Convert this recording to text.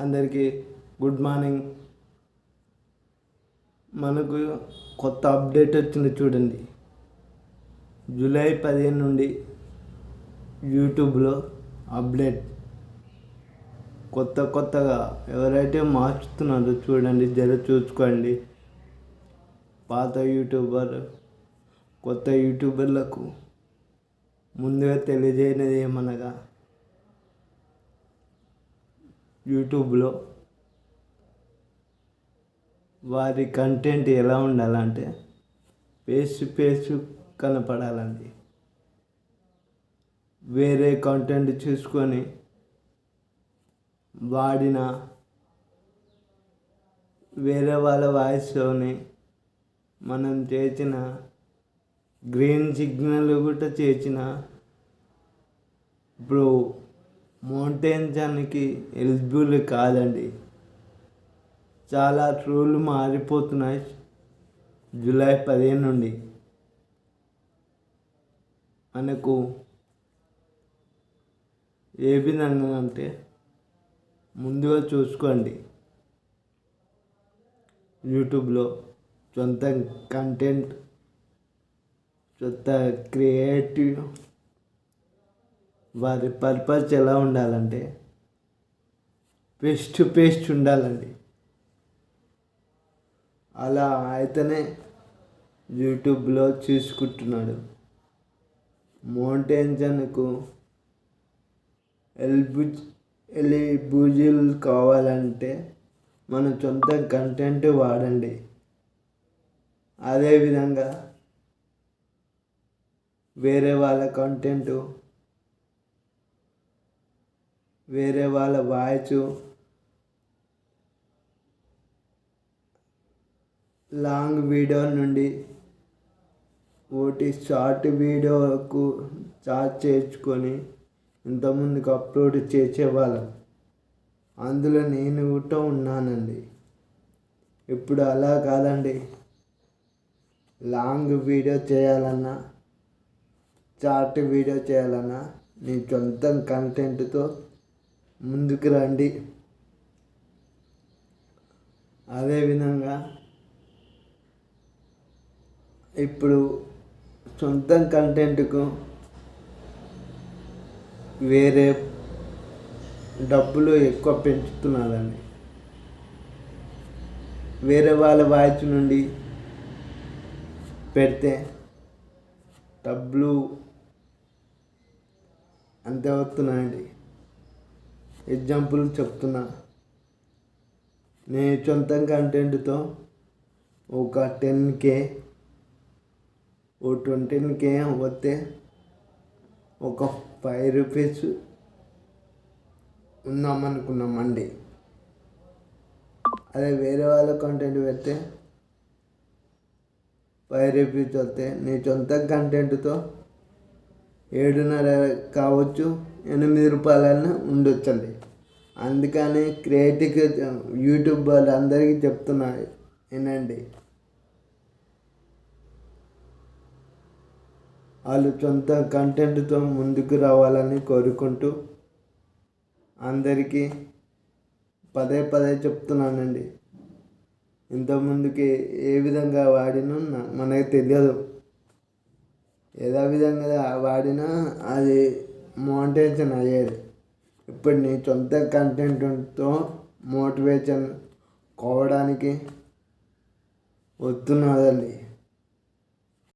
అందరికీ good morning. మనకు కొత్త అప్డేట్ వచ్చింది చూడండి. జూలై 15 నుండి యూట్యూబ్లో అప్డేట్ కొత్తగా ఎవరైతే మార్చుతున్నారో చూడండి, చూసుకోండి. పాత యూట్యూబర్ కొత్త యూట్యూబర్లకు ముందుగా తెలియజేయనిది ఏమనగా, యూట్యూబ్లో వారి కంటెంట్ ఎలా ఉండాలంటే ఫేస్ టు ఫేస్ కనపడాలండి. వేరే కంటెంట్ చూసుకొని వాడిన వేరే వాళ్ళ వాయిస్తోని మనం చేసిన గ్రీన్ సిగ్నల్ కూడా చేసిన ఇప్పుడు మోనిటైజేషన్కి ఎలిజిబుల్ కాదండి. చాలా రూల్ మారిపోతున్నాయి జూలై 15 నుండి. మనకు ఏ విధంగా అంటే ముందుగా చూసుకోండి, యూట్యూబ్లో సొంత కంటెంట్, సొంత క్రియేటివ్ వారి పర్పస్ ఎలా ఉండాలంటే ఫేస్ టు ఫేస్ ఉండాలండి. అలా అయితేనే యూట్యూబ్లో చూసుకుంటున్నాడు. మోనిటైజేషన్కు ఎలిజిబుల్ కావాలంటే మన సొంత కంటెంట్ వాడండి. అదేవిధంగా వేరే వాళ్ళ కంటెంట్, వేరే వాళ్ళ వాయిస్, లాంగ్ వీడియో నుండి షార్ట్ వీడియోకు చార్జ్ చేసుకొని ఇంతకుముందుకు అప్లోడ్ చేసేవాళ్ళం. అందులో నేను కూడా ఉన్నానండి. ఇప్పుడు అలా కాదండి. లాంగ్ వీడియో చేయాలన్నా, షార్ట్ వీడియో చేయాలన్నా నీ సొంత కంటెంట్తో ముందుకు రండి. అదేవిధంగా ఇప్పుడు సొంత కంటెంట్కు వేరే డబ్బులు ఎక్కువ పెంచుతున్నారండి. వేరే వాళ్ళ వాయిస్ నుండి పెడితే డబ్బులు అంతే అవుతున్నాయండి. ఎగ్జాంపుల్ చెప్తున్నా, నేను సొంత కంటెంట్తో ఒక 10K, ఓ 20K వస్తే ఒక 5 రూపీస్ ఉందామనుకున్నామండి. అదే వేరే వాళ్ళ కంటెంట్ పెడితే 5 రూపీస్ వస్తే నీ సొంత కంటెంట్తో 7.5 కావచ్చు, 8 రూపాయలైనా ఉండొచ్చండి. అందుకని క్రియేటివ్ యూట్యూబ్ వాళ్ళందరికీ చెప్తున్నా, వినండి. వాళ్ళు సొంత కంటెంట్తో ముందుకు రావాలని కోరుకుంటూ అందరికీ పదే చెప్తున్నానండి. ఇంతకుముందుకి ఏ విధంగా వాడినో మనకు తెలియదు. ఏదో విధంగా వాడినా అది మోనిటైజేషన్ అయ్యేది. ఇప్పుడు నీ సొంత కంటెంట్తో మోటివేషన్ కావడానికి వస్తున్నదండి.